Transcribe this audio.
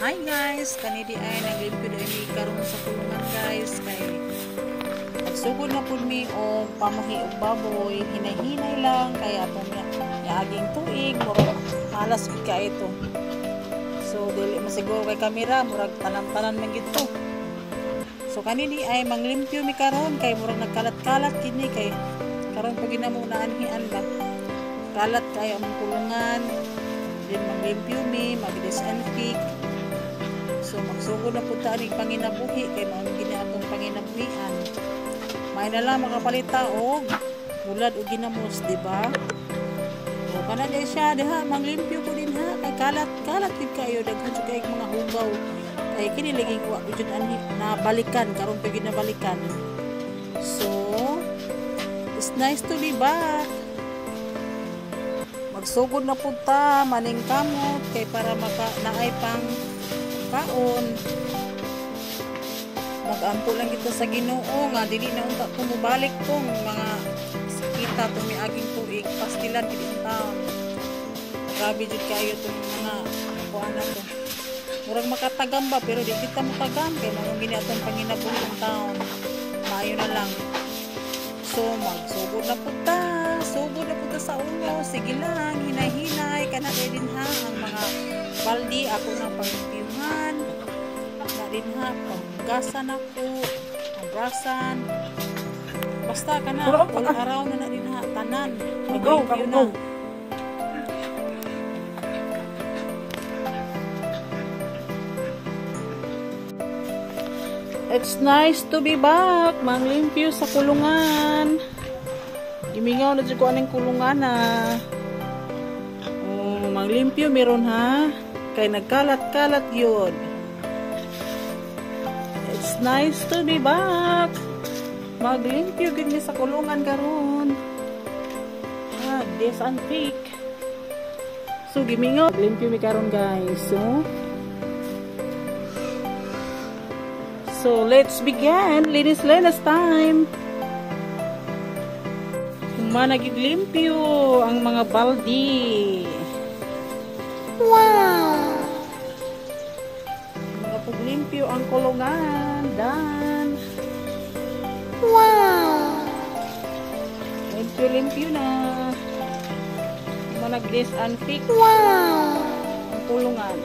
Hi guys, kanidi ay naglimpyo na mi karon sa kulungan guys kay nagsugod na pud mi og pamuhi og baboy, hinay-hinay lang kay atong niaging tuig murag malas gid ka ito. So dili masiguro kay kamera murag tanan-tanan man gid to. So kanidi ay manglimpyo mi karon kay murag nagkalat-kalat kini kay karon pag ginamo na anhian ba. Kalat kay ang kulungan. Din manglimpyo mi, mag-disinfect. So magsugod na punta aning panginabuhi kay mao gini atong panginabuhian. May na lang makapalita og bulad og ginamos, di ba? O kana di siya diha manglimpyo ko din ha kay kalat gid kayo daghan jud kay mga hugaw. Kay kini lagi ko jud ani nabalikan karon pa gid nabalikan. So it's nice to be back. Magsugod na punta maning kamot kay para naay pang kaon. Mag-ampo lang kita sa Ginoo nga dili na unta ko mobalik tong mga sakita tong miaging tuig pastilan kid ang taon. Grabe jud kayo tong mga kuana to. Murag makatagam ba pero di kita motagam kay mao gini atong panginabuhi ang taon. Maayo na lang. So magsugod na punta. Sugod na punta sa ulo. Sige lang, hinay-hinay kana kay din ha ang mga baldi ako nang pagpiyuhan na din ha paggasan ako abrasan basta ka na all araw na din ha tanan mag-review na. It's nice to be back manglimpyo sa kulungan. Gimingaw na dyan ko anong kulungan na manglimpyo meron ha kay nagkalat-kalat yun. It's nice to be back maglimpyo gini sa kulungan karon. Disinfect. So gimingaw limpyo mi karon guys. So let's begin. Linis time. Managiglimpyo ang mga baldi. Wow! Mga paglimpyo ang kulungan. Dan. Wow! Limpyo na. Manag-disinfect. Wow! Ang kulungan.